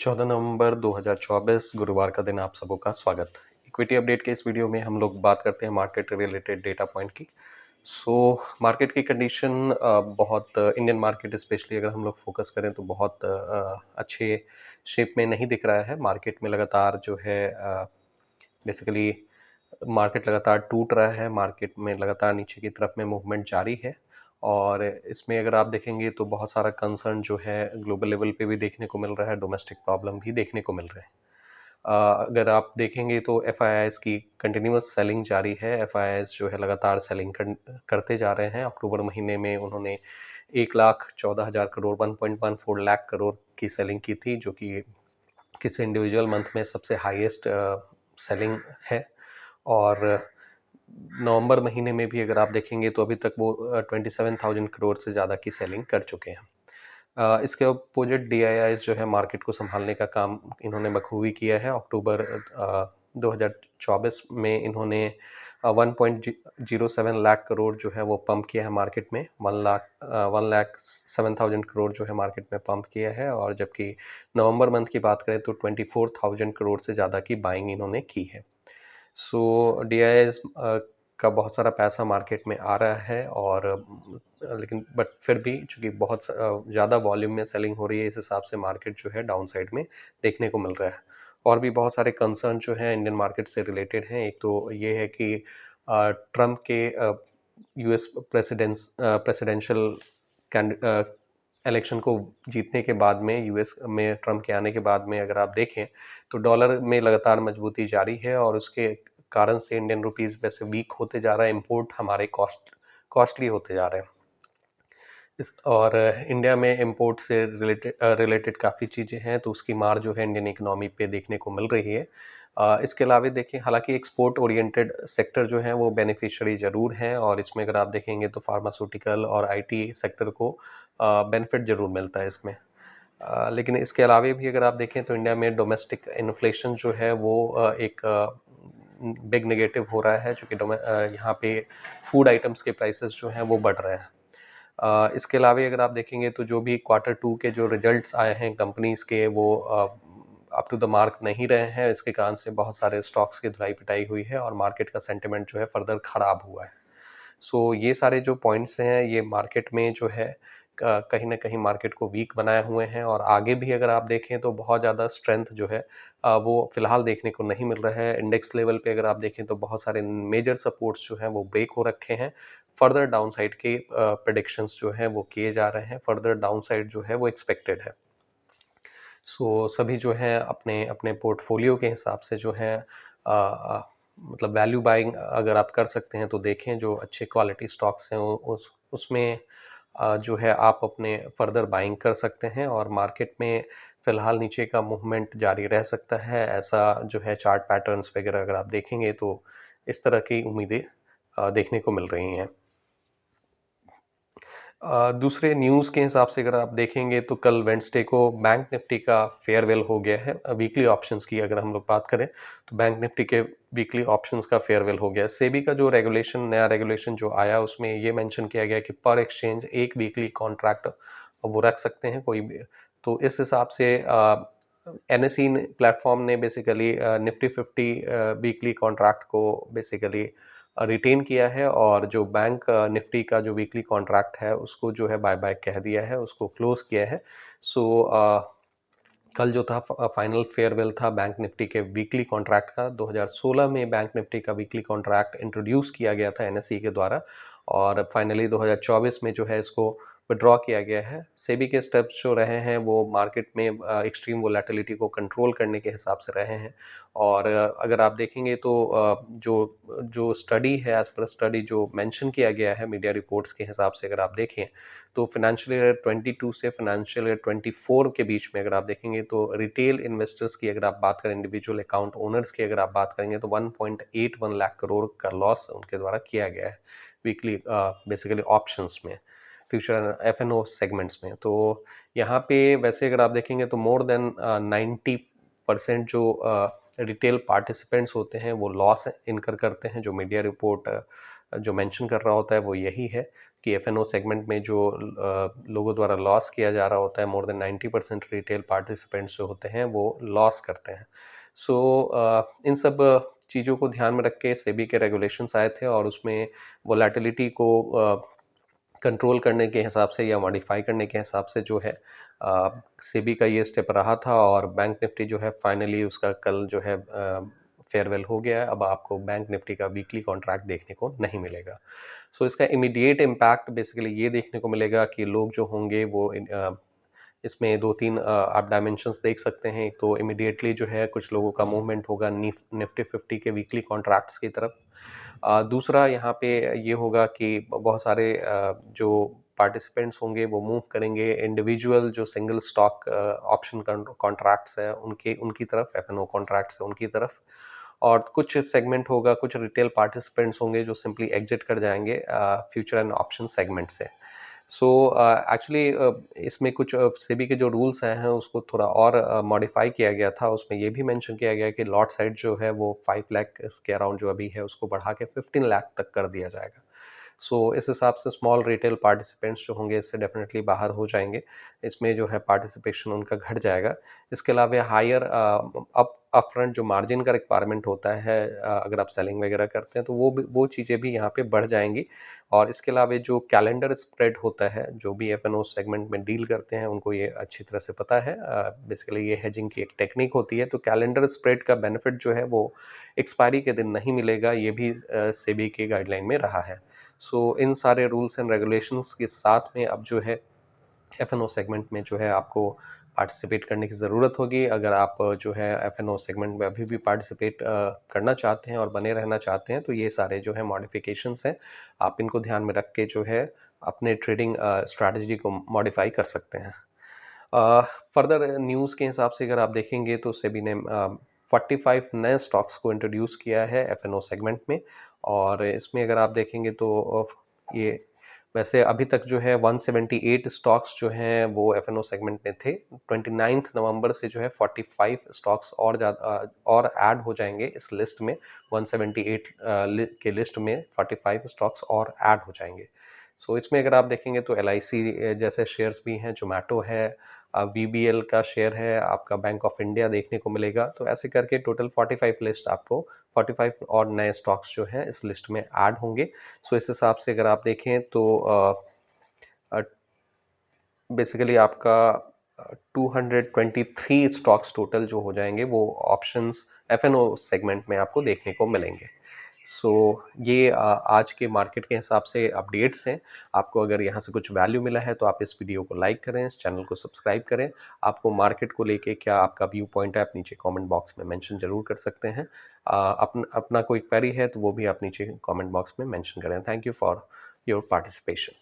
14 नवंबर 2024 गुरुवार का दिन आप सबों का स्वागत। इक्विटी अपडेट के इस वीडियो में हम लोग बात करते हैं मार्केट रिलेटेड डेटा पॉइंट की। मार्केट की कंडीशन बहुत इंडियन मार्केट स्पेशली अगर हम लोग फोकस करें तो बहुत अच्छे शेप में नहीं दिख रहा है। मार्केट में लगातार जो है बेसिकली मार्केट लगातार टूट रहा है, मार्केट में लगातार नीचे की तरफ में मूवमेंट जारी है और इसमें अगर आप देखेंगे तो बहुत सारा कंसर्न जो है ग्लोबल लेवल पे भी देखने को मिल रहा है, डोमेस्टिक प्रॉब्लम भी देखने को मिल रहे हैं। अगर आप देखेंगे तो एफआईआईज की कंटिन्यूअस सेलिंग जारी है। एफआईआईज जो है लगातार सेलिंग करते जा रहे हैं। अक्टूबर महीने में उन्होंने 1,14,000 करोड़ 1.14 लाख करोड़ की सेलिंग की थी, जो कि किसी इंडिविजुअल मंथ में सबसे हाईएस्ट सेलिंग है। और नवंबर महीने में भी अगर आप देखेंगे तो अभी तक वो 27,000 करोड़ से ज़्यादा की सेलिंग कर चुके हैं। इसके अपोजिट डीआईआईज जो है मार्केट को संभालने का काम इन्होंने बखूबी किया है। अक्टूबर 2024 में इन्होंने 1.07 लाख करोड़ जो है वो पंप किया है मार्केट में। 1,07,000 करोड़ जो है मार्केट में पंप किया है, और जबकि नवंबर मंथ की बात करें तो 24,000 करोड़ से ज़्यादा की बाइंग इन्होंने की है। डीआईआईज का बहुत सारा पैसा मार्केट में आ रहा है, और लेकिन बट फिर भी चूंकि बहुत ज़्यादा वॉल्यूम में सेलिंग हो रही है, इस हिसाब से मार्केट जो है डाउन साइड में देखने को मिल रहा है। और भी बहुत सारे कंसर्न जो हैं इंडियन मार्केट से रिलेटेड हैं। एक तो ये है कि ट्रम्प के यूएस प्रेसिडेंशियल इलेक्शन को जीतने के बाद में, यूएस में ट्रम्प के आने के बाद में अगर आप देखें तो डॉलर में लगातार मजबूती जारी है, और उसके कारण से इंडियन रुपीस वैसे वीक होते जा रहा है। इंपोर्ट हमारे कॉस्टली होते जा रहे हैं और इंडिया में इंपोर्ट से रिलेटेड काफ़ी चीज़ें हैं, तो उसकी मार जो है इंडियन इकोनॉमी पे देखने को मिल रही है। इसके अलावा देखिए, हालांकि एक्सपोर्ट ओरिएंटेड सेक्टर जो है वो बेनिफिशियरी ज़रूर हैं, और इसमें अगर आप देखेंगे तो फार्मास्यूटिकल और आईटी सेक्टर को बेनिफिट ज़रूर मिलता है इसमें। लेकिन इसके अलावा भी अगर आप देखें तो इंडिया में डोमेस्टिक इन्फ्लेशन जो है वो एक बिग नेगेटिव हो रहा है, चूँकि यहाँ पे फूड आइटम्स के प्राइसेस जो हैं वो बढ़ रहे हैं। इसके अलावा अगर आप देखेंगे तो जो भी क्वार्टर टू के जो रिजल्ट्स आए हैं कंपनीज़ के, वो अप टू द मार्क नहीं रहे हैं। इसके कारण से बहुत सारे स्टॉक्स की धुलाई पिटाई हुई है और मार्केट का सेंटिमेंट जो है फर्दर ख़राब हुआ है। ये सारे जो पॉइंट्स हैं ये मार्केट में जो है कहीं ना कहीं मार्केट को वीक बनाए हुए हैं, और आगे भी अगर आप देखें तो बहुत ज़्यादा स्ट्रेंथ जो है वो फिलहाल देखने को नहीं मिल रहा है। इंडेक्स लेवल पे अगर आप देखें तो बहुत सारे मेजर सपोर्ट्स जो हैं वो ब्रेक हो रखे हैं। फर्दर डाउन साइड के प्रेडिक्शंस जो हैं वो किए जा रहे हैं। फर्दर डाउन साइड जो है वो एक्सपेक्टेड है। सभी जो हैं अपने अपने पोर्टफोलियो के हिसाब से जो है मतलब वैल्यू बाइंग अगर आप कर सकते हैं तो देखें, जो अच्छे क्वालिटी स्टॉक्स हैं उसमें जो है आप अपने फर्दर बाइंग कर सकते हैं, और मार्केट में फ़िलहाल नीचे का मूवमेंट जारी रह सकता है। ऐसा जो है चार्ट पैटर्न्स वगैरह अगर आप देखेंगे तो इस तरह की उम्मीदें देखने को मिल रही हैं। दूसरे न्यूज़ के हिसाब से अगर आप देखेंगे तो कल वेडनेसडे को बैंक निफ्टी का फेयरवेल हो गया है। वीकली ऑप्शंस की अगर हम लोग बात करें तो बैंक निफ्टी के वीकली ऑप्शंस का फेयरवेल हो गया है। सेबी का जो नया रेगुलेशन जो आया, उसमें ये मेंशन किया गया कि पर एक्सचेंज एक वीकली कॉन्ट्रैक्ट वो रख सकते हैं कोई भी। तो इस हिसाब से एनएसई प्लेटफॉर्म ने बेसिकली निफ्टी 50 वीकली कॉन्ट्रैक्ट को बेसिकली रिटेन किया है, और जो बैंक निफ्टी का जो वीकली कॉन्ट्रैक्ट है उसको जो है बाय बाय कह दिया है, उसको क्लोज किया है। कल जो था फाइनल फेयरवेल था बैंक निफ्टी के वीकली कॉन्ट्रैक्ट का। 2016 में बैंक निफ्टी का वीकली कॉन्ट्रैक्ट इंट्रोड्यूस किया गया था एनएसई के द्वारा, और फाइनली 2024 में जो है इसको विड्रॉ किया गया है। सेबी के स्टेप्स जो रहे हैं वो मार्केट में एक्सट्रीम वोलेटिलिटी को कंट्रोल करने के हिसाब से रहे हैं। और अगर आप देखेंगे तो जो जो स्टडी है, एज पर स्टडी जो मेंशन किया गया है मीडिया रिपोर्ट्स के हिसाब से अगर आप देखें तो फाइनेंशियल ईयर 22 से फाइनेंशियल ईयर 24 के बीच में अगर आप देखेंगे तो रिटेल इन्वेस्टर्स की अगर आप बात करें, इंडिविजुअल अकाउंट ओनर्स की अगर आप बात करेंगे तो 1.81 लाख करोड़ का लॉस उनके द्वारा किया गया है वीकली बेसिकली ऑप्शंस में, फ्यूचर एफएनओ सेगमेंट्स में। तो यहाँ पे वैसे अगर आप देखेंगे तो मोर देन 90% जो रिटेल पार्टिसिपेंट्स होते हैं वो लॉस इनकर करते हैं। जो मीडिया रिपोर्ट जो मेंशन कर रहा होता है वो यही है। कि एफ सेगमेंट में जो लोगों द्वारा लॉस किया जा रहा होता है, मोर देन 90% रिटेल पार्टिसिपेंट्स जो होते हैं वो लॉस करते हैं। सो इन सब चीज़ों को ध्यान में रख के सेबी के रेगुलेशंस आए थे और उसमें वोलेटिलिटी को कंट्रोल करने के हिसाब से या मॉडिफाई करने के हिसाब से जो है सेबी का ये स्टेप रहा था और बैंक निफ्टी जो है फाइनली उसका कल जो है फेयरवेल हो गया है। अब आपको बैंक निफ्टी का वीकली कॉन्ट्रैक्ट देखने को नहीं मिलेगा। सो इसका इमीडिएट इम्पैक्ट बेसिकली ये देखने को मिलेगा कि लोग जो होंगे वो इसमें 2-3 आप डायमेंशंस देख सकते हैं। एक तो इमीडिएटली जो है कुछ लोगों का मूवमेंट होगा निफ्टी 50 के वीकली कॉन्ट्रैक्ट्स की तरफ। दूसरा यहाँ पे ये होगा कि बहुत सारे जो पार्टिसिपेंट्स होंगे वो मूव करेंगे इंडिविजुअल जो सिंगल स्टॉक ऑप्शन कॉन्ट्रैक्ट्स है उनके उनकी तरफ, एफ कॉन्ट्रैक्ट्स है उनकी तरफ। और कुछ सेगमेंट होगा, कुछ रिटेल पार्टिसिपेंट्स होंगे जो सिंपली एग्जिट कर जाएंगे फ्यूचर एंड ऑप्शन सेगमेंट से। सो एक्चुअली इसमें कुछ सेबी के जो रूल्स हैं उसको थोड़ा और मॉडिफाई किया गया था। उसमें ये भी मेंशन किया गया कि लॉट साइज जो है वो 5 लाख के अराउंड जो अभी है उसको बढ़ा के 15 लाख तक कर दिया जाएगा। सो इस हिसाब से स्मॉल रिटेल पार्टिसिपेंट्स जो होंगे इससे डेफिनेटली बाहर हो जाएंगे। इसमें जो है पार्टिसिपेशन उनका घट जाएगा। इसके अलावा हायर अपफ्रंट जो मार्जिन का रिक्वायरमेंट होता है अगर आप सेलिंग वगैरह करते हैं तो वो चीज़ें भी यहाँ पे बढ़ जाएंगी। और इसके अलावा जो कैलेंडर स्प्रेड होता है, जो भी एफ सेगमेंट में डील करते हैं उनको ये अच्छी तरह से पता है। बेसिकली ये हेजिंग की एक टेक्निक होती है। तो कैलेंडर स्प्रेड का बेनिफिट जो है वो एक्सपायरी के दिन नहीं मिलेगा, ये भी सेबी की गाइडलाइन में रहा है। सो इन सारे रूल्स एंड रेगुलेशंस के साथ में अब जो है एफ सेगमेंट में जो है आपको पार्टिसिपेट करने की ज़रूरत होगी। अगर आप जो है एफ सेगमेंट में अभी भी पार्टिसिपेट करना चाहते हैं और बने रहना चाहते हैं तो ये सारे जो है मॉडिफिकेशंस हैं, आप इनको ध्यान में रख के जो है अपने ट्रेडिंग स्ट्रैटेजी को मॉडिफाई कर सकते हैं। फर्दर न्यूज़ के हिसाब से अगर आप देखेंगे तो सेबी ने 45 नए स्टॉक्स को इंट्रोड्यूस किया है एफ सेगमेंट में। और इसमें अगर आप देखेंगे तो ये वैसे अभी तक जो है 178 स्टॉक्स जो हैं वो एफ सेगमेंट में थे। 29 नवंबर से जो है 45 स्टॉक्स और ज़्यादा और ऐड हो जाएंगे इस लिस्ट में। 178 के लिस्ट में 45 स्टॉक्स और ऐड हो जाएंगे। सो इसमें अगर आप देखेंगे तो LIC जैसे शेयर्स भी हैं, जोमेटो है, VBL का शेयर है, आपका बैंक ऑफ इंडिया देखने को मिलेगा। तो ऐसे करके टोटल 45 लिस्ट आपको 45 और नए स्टॉक्स जो हैं इस लिस्ट में ऐड होंगे। सो इस हिसाब से अगर आप देखें तो बेसिकली आपका 223 स्टॉक्स टोटल जो हो जाएंगे वो ऑप्शंस F&O सेगमेंट में आपको देखने को मिलेंगे। सो ये आज के मार्केट के हिसाब से अपडेट्स हैं। आपको अगर यहाँ से कुछ वैल्यू मिला है तो आप इस वीडियो को लाइक करें, इस चैनल को सब्सक्राइब करें। आपको मार्केट को लेके क्या आपका व्यू पॉइंट है आप नीचे कमेंट बॉक्स में मेंशन जरूर कर सकते हैं। अपना कोई क्वेरी है तो वो भी आप नीचे कमेंट बॉक्स में मेंशन करें। Thank you for your participation.